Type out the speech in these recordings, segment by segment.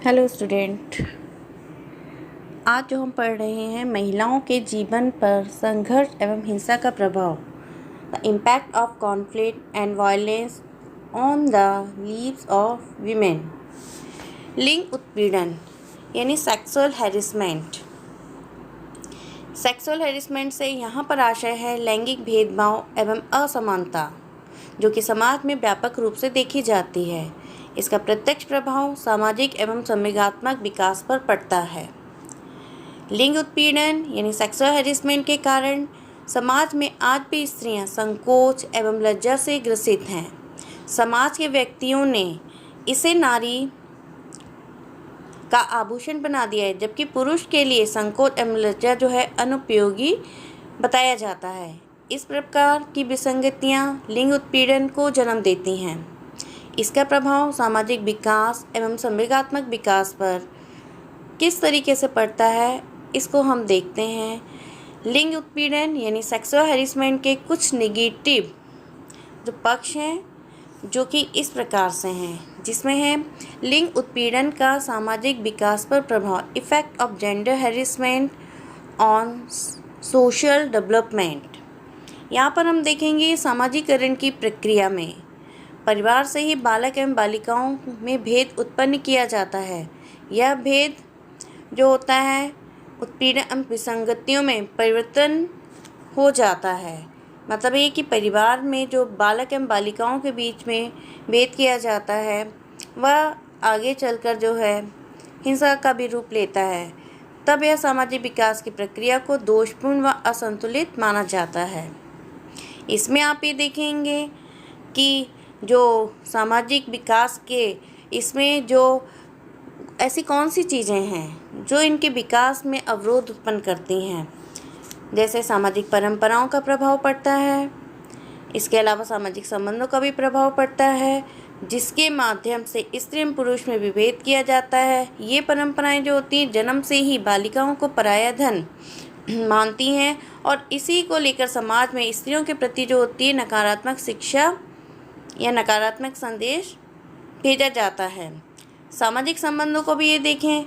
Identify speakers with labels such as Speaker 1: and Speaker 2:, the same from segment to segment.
Speaker 1: Hello student. आज जो हम पढ़ रहे हैं महिलाओं के जीवन पर संघर्ष एवं हिंसा का प्रभाव, the impact of conflict and violence on the lives of women. लिंग उत्पीड़न यानी सेक्सुअल हैरेसमेंट। सेक्सुअल हैरेसमेंट से यहाँ पर आशय है लैंगिक भेदभाव एवं असमानता जो कि समाज में व्यापक रूप से देखी जाती है। इसका प्रत्यक्ष प्रभाव सामाजिक एवं संवेगात्मक विकास पर पड़ता है। लिंग उत्पीड़न यानी सेक्सुअल हैरेसमेंट के कारण समाज में आज भी स्त्रियां संकोच एवं लज्जा से ग्रसित हैं। समाज के व्यक्तियों ने इसे नारी का आभूषण बना दिया है, जबकि पुरुष के लिए संकोच एवं लज्जा जो है अनुपयोगी बताया जाता है। इस प्रकार की विसंगतियां लिंग उत्पीड़न को जन्म देती हैं। इसका प्रभाव सामाजिक विकास एवं संवेगात्मक विकास पर किस तरीके से पड़ता है, इसको हम देखते हैं। लिंग उत्पीड़न यानी सेक्सुअल हैरेसमेंट के कुछ नेगेटिव जो पक्ष हैं जो कि इस प्रकार से हैं, जिसमें है लिंग उत्पीड़न का सामाजिक विकास पर प्रभाव, effect of gender harassment on social development. यहाँ पर हम देखेंगे सामाजिकरण की प्रक्रिया में परिवार से ही बालक एवं बालिकाओं में भेद उत्पन्न किया जाता है। यह भेद जो होता है उत्पीड़न एवं विसंगतियों में परिवर्तन हो जाता है। मतलब ये कि परिवार में जो बालक एवं बालिकाओं के बीच में भेद किया जाता है वह आगे चलकर जो है हिंसा का भी रूप लेता है। तब यह सामाजिक विकास की प्रक्रिया को दोषपूर्ण व असंतुलित माना जाता है। इसमें आप ये देखेंगे कि जो सामाजिक विकास के इसमें जो ऐसी कौन सी चीज़ें हैं जो इनके विकास में अवरोध उत्पन्न करती हैं, जैसे सामाजिक परंपराओं का प्रभाव पड़ता है। इसके अलावा सामाजिक संबंधों का भी प्रभाव पड़ता है, जिसके माध्यम से स्त्री एवं पुरुष में विभेद किया जाता है। ये परंपराएं जो होती हैं जन्म से ही बालिकाओं को पराया धन मानती हैं और इसी को लेकर समाज में स्त्रियों के प्रति जो होती है नकारात्मक शिक्षा या नकारात्मक संदेश भेजा जाता है। सामाजिक संबंधों को भी ये देखें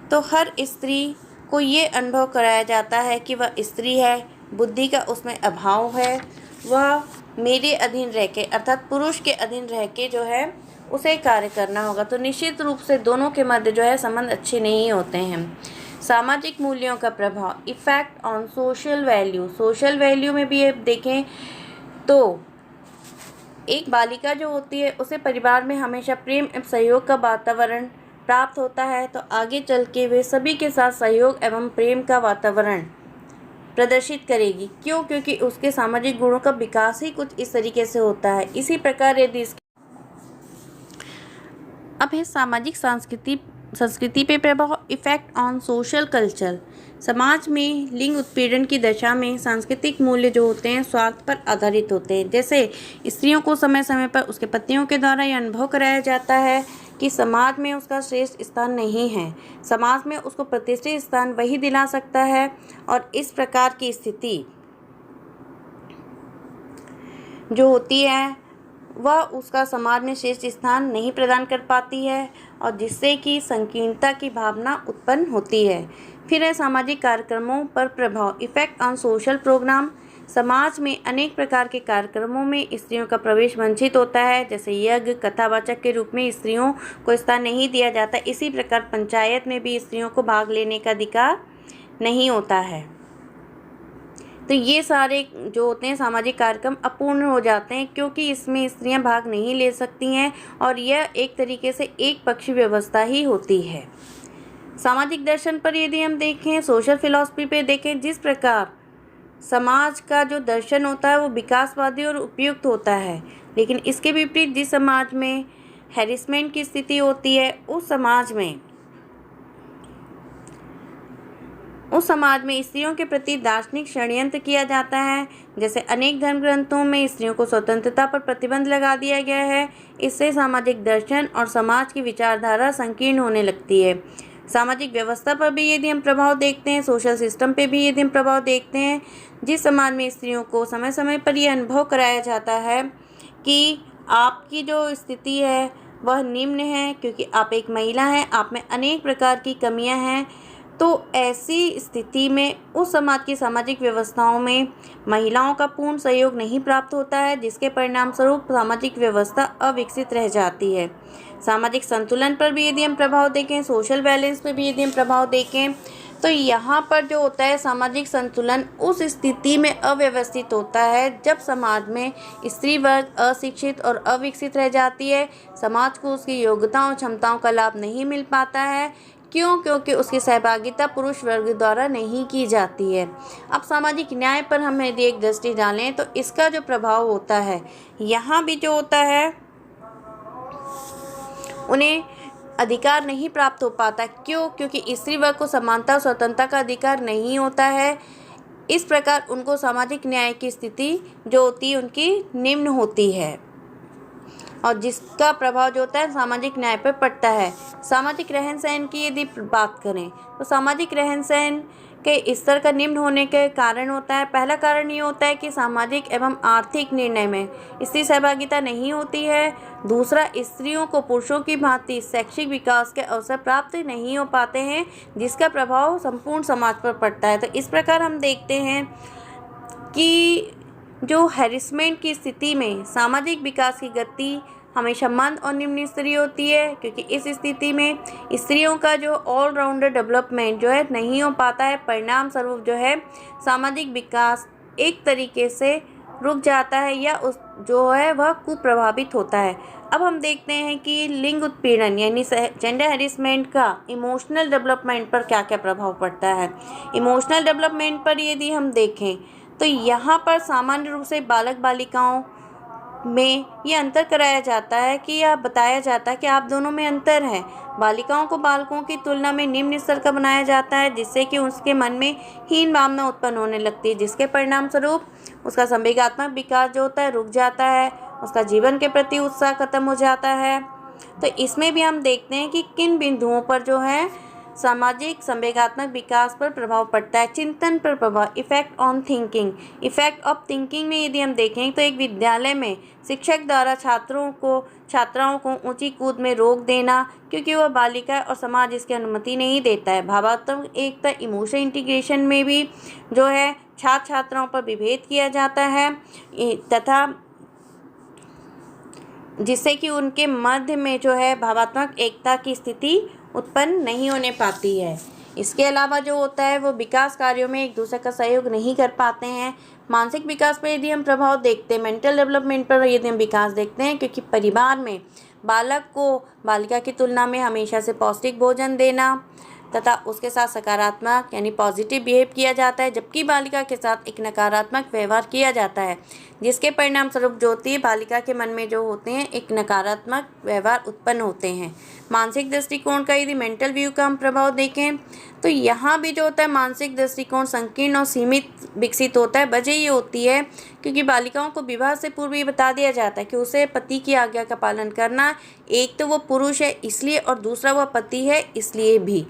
Speaker 1: तो हर स्त्री को ये अनुभव कराया जाता है कि वह स्त्री है, बुद्धि का उसमें अभाव है, वह मेरे अधीन रह के अर्थात पुरुष के अधीन रह के जो है उसे कार्य करना होगा। तो निश्चित रूप से दोनों के मध्य जो है संबंध अच्छे नहीं होते हैं। सामाजिक मूल्यों का प्रभाव, effect on social value. Social value में भी देखें तो एक बालिका जो होती है उसे परिवार में हमेशा प्रेम एवं सहयोग का वातावरण प्राप्त होता है, तो आगे चल के वे सभी के साथ सहयोग एवं प्रेम का वातावरण प्रदर्शित करेगी। क्यों? क्योंकि उसके सामाजिक गुणों का विकास ही कुछ इस तरीके से होता है। इसी प्रकार यदि अब है सामाजिक संस्कृति पे प्रभाव, इफेक्ट ऑन सोशल कल्चर। समाज में लिंग उत्पीड़न की दशा में सांस्कृतिक मूल्य जो होते हैं स्वार्थ पर आधारित होते हैं। जैसे स्त्रियों को समय समय पर उसके पतियों के द्वारा यह अनुभव कराया जाता है कि समाज में उसका श्रेष्ठ स्थान नहीं है, समाज में उसको प्रतिष्ठित स्थान वही दिला सकता है, और इस प्रकार की स्थिति जो होती है वह उसका समाज में श्रेष्ठ स्थान नहीं प्रदान कर पाती है और जिससे कि संकीर्णता की भावना उत्पन्न होती है। फिर है सामाजिक कार्यक्रमों पर प्रभाव, इफेक्ट ऑन सोशल प्रोग्राम। समाज में अनेक प्रकार के कार्यक्रमों में स्त्रियों का प्रवेश वंचित होता है, जैसे यज्ञ, कथावाचक के रूप में स्त्रियों को स्थान नहीं दिया जाता। इसी प्रकार पंचायत में भी स्त्रियों को भाग लेने का अधिकार नहीं होता है। तो ये सारे जो होते हैं सामाजिक कार्यक्रम अपूर्ण हो जाते हैं क्योंकि इसमें स्त्रियां भाग नहीं ले सकती हैं और यह एक तरीके से एक पक्षी व्यवस्था ही होती है। सामाजिक दर्शन पर यदि हम देखें, सोशल फिलॉसफी पे देखें, जिस प्रकार समाज का जो दर्शन होता है वो विकासवादी और उपयुक्त होता है, लेकिन इसके विपरीत जिस समाज में हैरेसमेंट की स्थिति होती है उस समाज में स्त्रियों के प्रति दार्शनिक षड्यंत्र किया जाता है। जैसे अनेक धर्म ग्रंथों में स्त्रियों को स्वतंत्रता पर प्रतिबंध लगा दिया गया है। इससे सामाजिक दर्शन और समाज की विचारधारा संकीर्ण होने लगती है। सामाजिक व्यवस्था पर भी यदि हम प्रभाव देखते हैं, सोशल सिस्टम पे भी यदि हम प्रभाव देखते हैं, जिस समाज में स्त्रियों को समय समय पर यह अनुभव कराया जाता है कि आपकी जो स्थिति है वह निम्न है, क्योंकि आप एक महिला हैं, आप में अनेक प्रकार की कमियां हैं। तो ऐसी स्थिति में उस समाज की सामाजिक व्यवस्थाओं में महिलाओं का पूर्ण सहयोग नहीं प्राप्त होता है, जिसके परिणाम स्वरूप सामाजिक व्यवस्था अविकसित रह जाती है। सामाजिक संतुलन पर भी यदि हम प्रभाव देखें, सोशल बैलेंस पर भी यदि हम प्रभाव देखें, तो यहाँ पर जो होता है सामाजिक संतुलन उस स्थिति में अव्यवस्थित होता है जब समाज में स्त्री वर्ग अशिक्षित और अविकसित रह जाती है। समाज को उसकी योग्यताओं और क्षमताओं का लाभ नहीं मिल पाता है। क्यों? क्योंकि उसकी सहभागिता पुरुष वर्ग द्वारा नहीं की जाती है। अब सामाजिक न्याय पर हम यदि एक दृष्टि डालें तो इसका जो प्रभाव होता है, यहाँ भी जो होता है उन्हें अधिकार नहीं प्राप्त हो पाता। क्यों? क्योंकि स्त्री वर्ग को समानता और स्वतंत्रता का अधिकार नहीं होता है। इस प्रकार उनको सामाजिक न्याय की स्थिति जो होती है उनकी निम्न होती है, और जिसका प्रभाव जो होता है सामाजिक न्याय पर पड़ता है। सामाजिक रहन सहन की यदि बात करें तो सामाजिक रहन सहन के स्तर का निम्न होने के कारण होता है। पहला कारण ये होता है कि सामाजिक एवं आर्थिक निर्णय में स्त्री सहभागिता नहीं होती है। दूसरा, स्त्रियों को पुरुषों की भांति शैक्षिक विकास के अवसर प्राप्त नहीं हो पाते हैं, जिसका प्रभाव संपूर्ण समाज पर पड़ता है। तो इस प्रकार हम देखते हैं कि जो हैरेसमेंट की स्थिति में सामाजिक विकास की गति हमेशा मंद और निम्न स्तरीय होती है, क्योंकि इस स्थिति में स्त्रियों का जो ऑलराउंडर डेवलपमेंट जो है नहीं हो पाता है। परिणाम स्वरूप जो है सामाजिक विकास एक तरीके से रुक जाता है या उस जो है वह कुप्रभावित होता है। अब हम देखते हैं कि लिंग उत्पीड़न यानी जेंडर हैरेसमेंट का इमोशनल डेवलपमेंट पर क्या क्या प्रभाव पड़ता है। इमोशनल डेवलपमेंट पर यदि हम देखें तो यहाँ पर सामान्य रूप से बालक बालिकाओं में ये अंतर कराया जाता है कि यह बताया जाता है कि आप दोनों में अंतर है। बालिकाओं को बालकों की तुलना में निम्न स्तर का बनाया जाता है, जिससे कि उसके मन में हीन भावना उत्पन्न होने लगती है, जिसके परिणाम स्वरूप उसका संवेगात्मक विकास जो होता है रुक जाता है, उसका जीवन के प्रति उत्साह खत्म हो जाता है। तो इसमें भी हम देखते हैं कि किन बिंदुओं पर जो है सामाजिक संवेगात्मक विकास पर प्रभाव पड़ता है। चिंतन पर प्रभाव, effect on thinking. Effect of thinking में यदि हम देखें तो एक विद्यालय में शिक्षक द्वारा छात्राओं को ऊंची कूद में रोक देना, क्योंकि वह बालिका और समाज इसकी अनुमति नहीं देता है। भावात्मक एकता, इमोशनल इंटीग्रेशन में भी जो है छात्र छात्राओं पर विभेद किया जाता है तथा जिससे कि उनके मध्य में जो है भावात्मक एकता की स्थिति उत्पन्न नहीं होने पाती है। इसके अलावा जो होता है वो विकास कार्यों में एक दूसरे का सहयोग नहीं कर पाते हैं। मानसिक विकास पर यदि हम प्रभाव देखते हैं, मेंटल डेवलपमेंट पर यदि हम विकास देखते हैं, क्योंकि परिवार में बालक को बालिका की तुलना में हमेशा से पौष्टिक भोजन देना तथा उसके साथ सकारात्मक यानी पॉजिटिव बिहेव किया जाता है, जबकि बालिका के साथ एक नकारात्मक व्यवहार किया जाता है, जिसके परिणाम स्वरूप जो होती है बालिका के मन में जो होते हैं एक नकारात्मक व्यवहार उत्पन्न होते हैं। मानसिक दृष्टिकोण का यदि मेंटल व्यू का हम प्रभाव देखें तो यहाँ भी जो होता है मानसिक दृष्टिकोण संकीर्ण और सीमित विकसित होता है। वजह ये होती है क्योंकि बालिकाओं को विवाह से पूर्व ये बता दिया जाता है कि उसे पति की आज्ञा का पालन करना, एक तो वो पुरुष है इसलिए और दूसरा वह पति है इसलिए भी।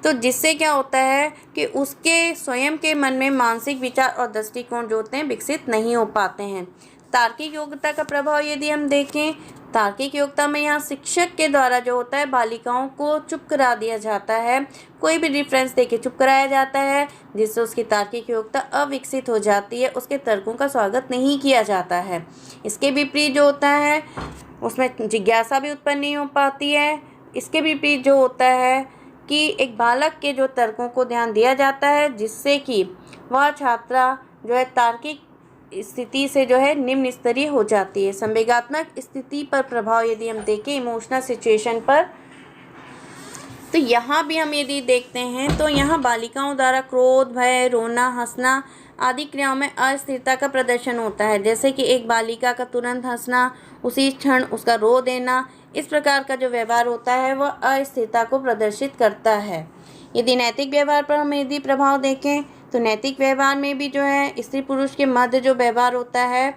Speaker 1: तो जिससे क्या होता है कि उसके स्वयं के मन में मानसिक विचार और दृष्टिकोण जो होते हैं विकसित नहीं हो पाते हैं। तार्किक योग्यता का प्रभाव यदि हम देखें, तार्किक योग्यता में यहाँ शिक्षक के द्वारा जो होता है बालिकाओं को चुप करा दिया जाता है, कोई भी रेफरेंस देके चुप कराया जाता है, जिससे उसकी तार्किक योग्यता अविकसित हो जाती है, उसके तर्कों का स्वागत नहीं किया जाता है। इसके विपरीत जो होता है उसमें जिज्ञासा भी उत्पन्न नहीं हो पाती है। इसके विपरीत जो होता है कि एक बालक के जो तर्कों को ध्यान दिया जाता है, जिससे कि वह छात्रा जो है तार्किक स्थिति से जो है निम्न स्तरीय हो जाती है। संवेगात्मक स्थिति पर प्रभाव यदि हम देखें इमोशनल सिचुएशन पर, तो यहाँ भी हम यदि देखते हैं तो यहाँ बालिकाओं द्वारा क्रोध, भय, रोना, हंसना आदि क्रियाओं में अस्थिरता का प्रदर्शन होता है। जैसे कि एक बालिका का तुरंत हंसना, उसी क्षण उसका रो देना, इस प्रकार का जो व्यवहार होता है वह अस्थिरता को प्रदर्शित करता है। यदि नैतिक व्यवहार पर हम यदि प्रभाव देखें तो नैतिक व्यवहार में भी जो है स्त्री पुरुष के मध्य जो व्यवहार होता है,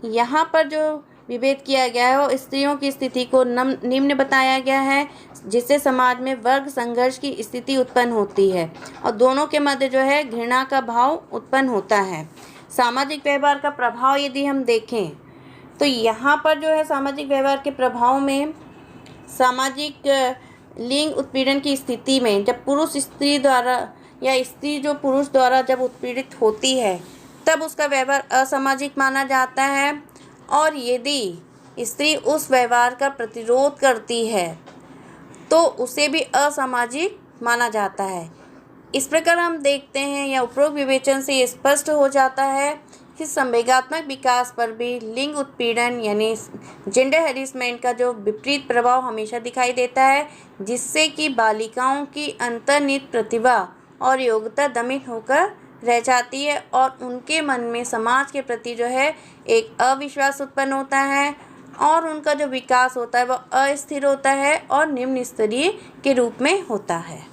Speaker 1: यहाँ पर जो विभेद किया गया है वो स्त्रियों की स्थिति को निम्न बताया गया है, जिससे समाज में वर्ग संघर्ष की स्थिति उत्पन्न होती है और दोनों के मध्य जो है घृणा का भाव उत्पन्न होता है। सामाजिक व्यवहार का प्रभाव यदि हम देखें तो यहाँ पर जो है सामाजिक व्यवहार के प्रभाव में सामाजिक लिंग उत्पीड़न की स्थिति में जब पुरुष स्त्री द्वारा या स्त्री जो पुरुष द्वारा जब उत्पीड़ित होती है तब उसका व्यवहार असामाजिक माना जाता है, और यदि स्त्री उस व्यवहार का प्रतिरोध करती है तो उसे भी असामाजिक माना जाता है। इस प्रकार हम देखते हैं या उपरोक्त विवेचन से ये स्पष्ट हो जाता है कि संवेगात्मक विकास पर भी लिंग उत्पीड़न यानी जेंडर हैरेसमेंट का जो विपरीत प्रभाव हमेशा दिखाई देता है, जिससे कि बालिकाओं की अंतर्निहित प्रतिभा और योग्यता दमित होकर रह जाती है और उनके मन में समाज के प्रति जो है एक अविश्वास उत्पन्न होता है और उनका जो विकास होता है वह अस्थिर होता है और निम्न स्तरीय के रूप में होता है।